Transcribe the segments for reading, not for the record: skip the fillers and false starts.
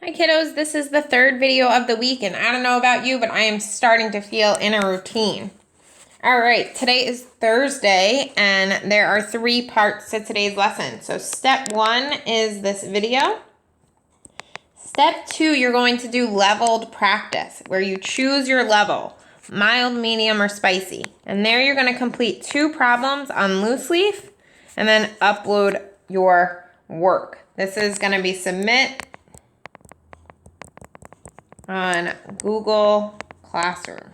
Hi kiddos, this is the third video of the week and I don't know about you, but I am starting to feel in a routine. Alright, today is Thursday and there are 3 parts to today's lesson. So step 1 is this video. Step 2, you're going to do leveled practice where you choose your level, mild, medium, or spicy. And there you're going to complete 2 problems on loose leaf and then upload your work. This is going to be submit on Google Classroom.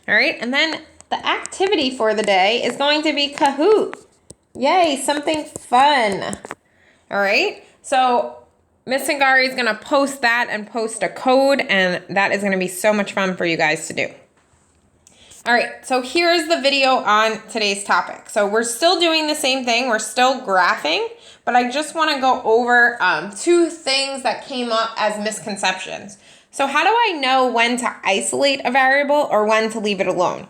All right, and then the activity for the day is going to be Kahoot. Yay, something fun. All right, so Miss Sangari is gonna post that and post a code, and that is gonna be so much fun for you guys to do. All right, so here's the video on today's topic. So we're still doing the same thing. We're still graphing, but I just wanna go over 2 things that came up as misconceptions. So how do I know when to isolate a variable or when to leave it alone?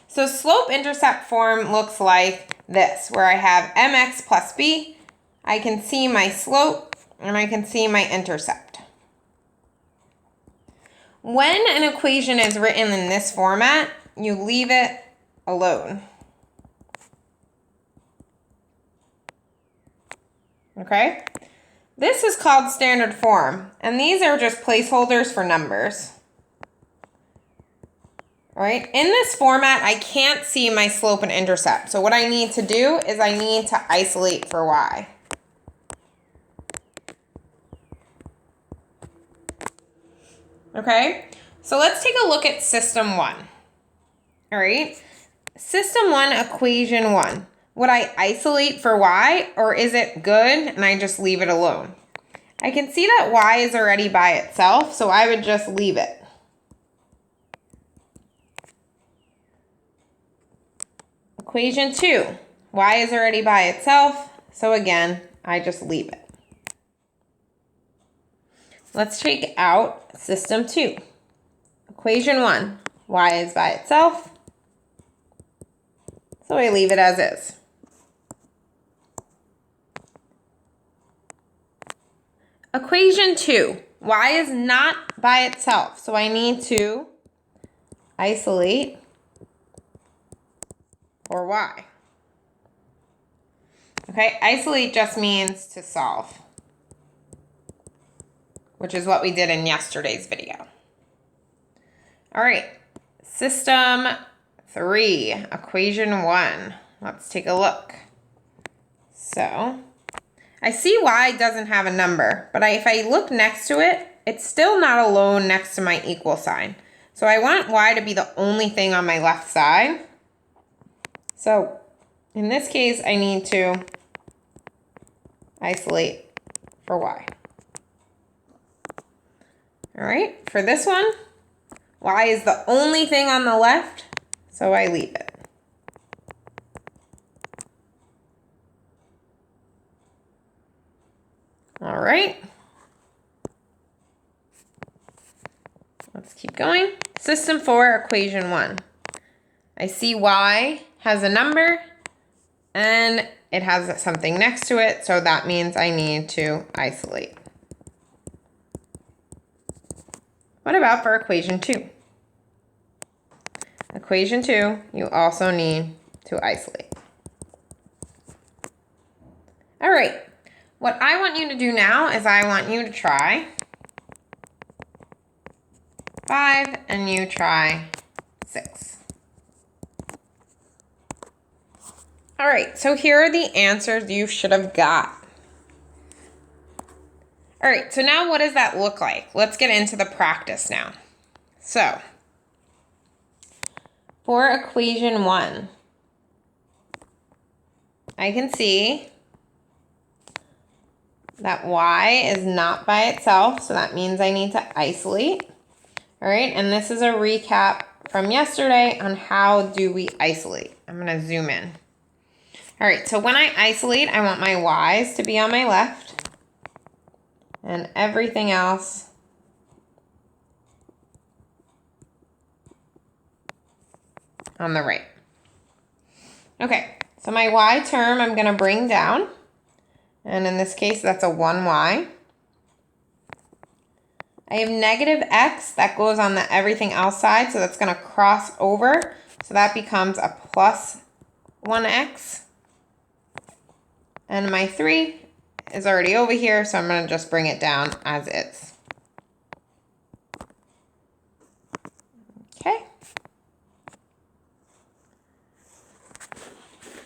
So slope-intercept form looks like this, where I have mx plus b. I can see my slope and I can see my intercept. When an equation is written in this format, you leave it alone. Okay? This is called standard form, and these are just placeholders for numbers. All right, in this format, I can't see my slope and intercept. So what I need to do is I need to isolate for y. Okay, so let's take a look at system 1. All right, system 1, equation 1. Would I isolate for y, or is it good and I just leave it alone? I can see that y is already by itself, so I would just leave it. Equation 2, y is already by itself, so again, I just leave it. Let's take out system 2. Equation 1, y is by itself, so I leave it as is. Equation 2, y is not by itself, so I need to isolate for y. Okay, isolate just means to solve, which is what we did in yesterday's video. All right, system 3, equation 1. Let's take a look. So I see y doesn't have a number, but if I look next to it, it's still not alone next to my equal sign. So I want y to be the only thing on my left side. So in this case, I need to isolate for y. All right, for this one, y is the only thing on the left, so I leave it. All right. Let's keep going. System 4, equation 1. I see y has a number and it has something next to it, so that means I need to isolate. What about for equation 2? Equation 2, you also need to isolate. All right. What I want you to do now is I want you to try 5 and you try 6. All right, so here are the answers you should have got. All right, so now what does that look like? Let's get into the practice now. So for equation 1, I can see that y is not by itself, so that means I need to isolate. All right, and this is a recap from yesterday on how do we isolate. I'm gonna zoom in. All right, so when I isolate, I want my y's to be on my left and everything else on the right. Okay, so my y term I'm gonna bring down. And in this case, that's a 1y. I have negative x that goes on the everything else side, so that's going to cross over. So that becomes a plus 1x. And my 3 is already over here, so I'm going to just bring it down as is. Okay.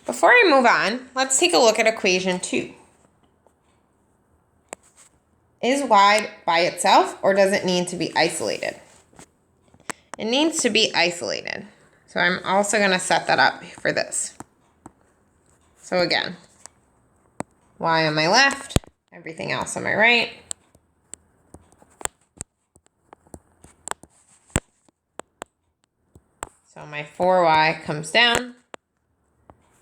Before I move on, let's take a look at equation 2. Is y by itself, or does it need to be isolated? It needs to be isolated. So I'm also going to set that up for this. So again, y on my left, everything else on my right. So my 4y comes down.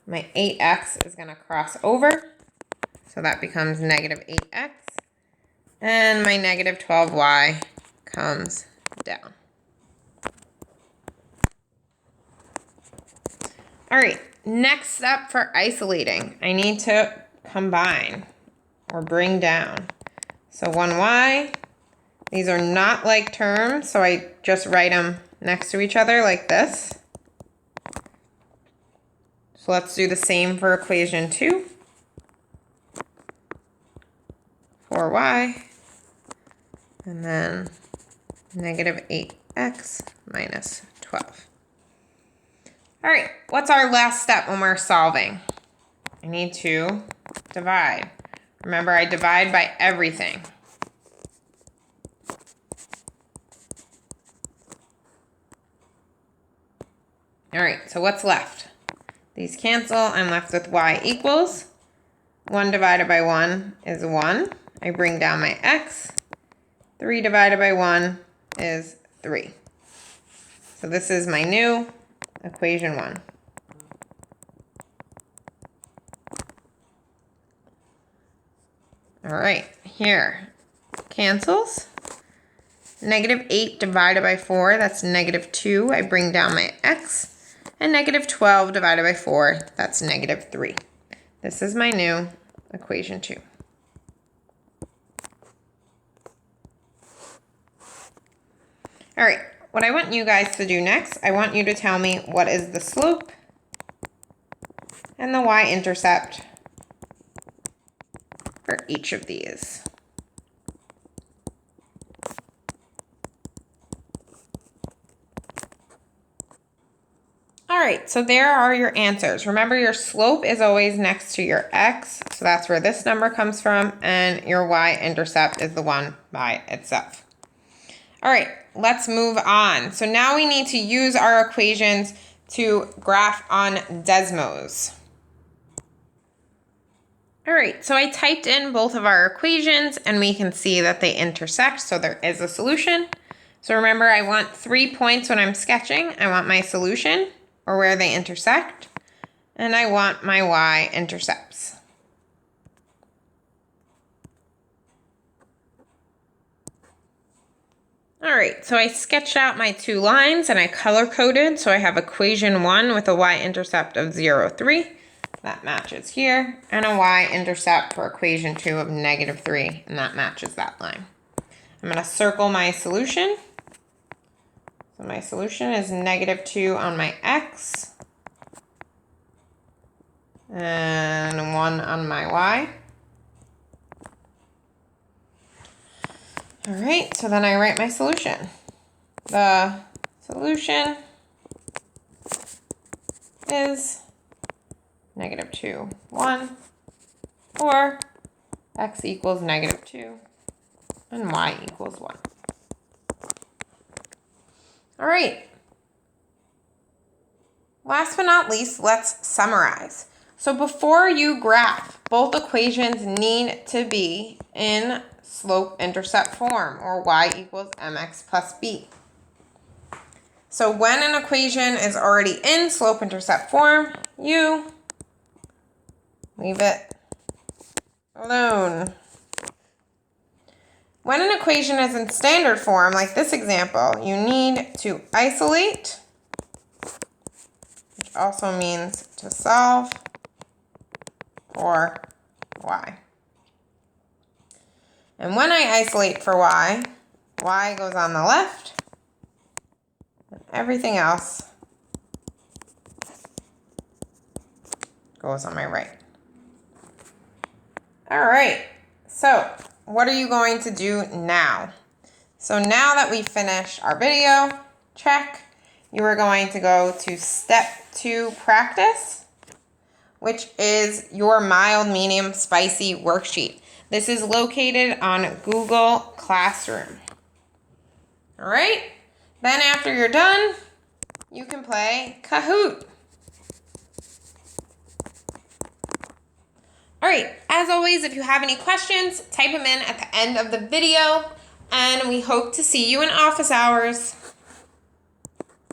My 8x is going to cross over. So that becomes negative 8x. And my negative 12y comes down. All right, next step for isolating. I need to combine or bring down. So 1y, these are not like terms, so I just write them next to each other like this. So let's do the same for equation 2. 4y, and then negative 8x minus 12. All right, what's our last step when we're solving? I need to divide. Remember, I divide by everything. All right, so what's left? These cancel. I'm left with y equals 1 divided by 1 is 1. I bring down my x. 3 divided by 1 is 3. So this is my new equation 1. All right, here, cancels. Negative 8 divided by 4, that's negative 2. I bring down my x. And negative 12 divided by 4, that's negative 3. This is my new equation 2. All right, what I want you guys to do next, I want you to tell me what is the slope and the y-intercept for each of these. All right, so there are your answers. Remember, your slope is always next to your x, so that's where this number comes from, and your y-intercept is the one by itself. All right, let's move on. So now we need to use our equations to graph on Desmos. All right, so I typed in both of our equations and we can see that they intersect, so there is a solution. So remember, I want 3 points when I'm sketching. I want my solution, or where they intersect, and I want my y-intercepts. All right, so I sketched out my 2 lines and I color-coded, so I have equation 1 with a y-intercept of 0, 3. That matches here, and a y-intercept for equation 2 of negative 3, and that matches that line. I'm going to circle my solution. So my solution is negative 2 on my x, and 1 on my y. All right, so then I write my solution. The solution is negative 2, 1, or x equals negative 2, and y equals 1. All right. Last but not least, let's summarize. So before you graph, both equations need to be in slope-intercept form, or y equals mx plus b. So when an equation is already in slope-intercept form, you leave it alone. When an equation is in standard form, like this example, you need to isolate, which also means to solve for y. And when I isolate for y, Y goes on the left. Everything else goes on my right. All right, so what are you going to do now? So now that we finished our video, check, you are going to go to step 2 practice, which is your mild, medium, spicy worksheet. This is located on Google Classroom. All right, then after you're done, you can play Kahoot. All right, as always, if you have any questions, type them in at the end of the video, and we hope to see you in office hours.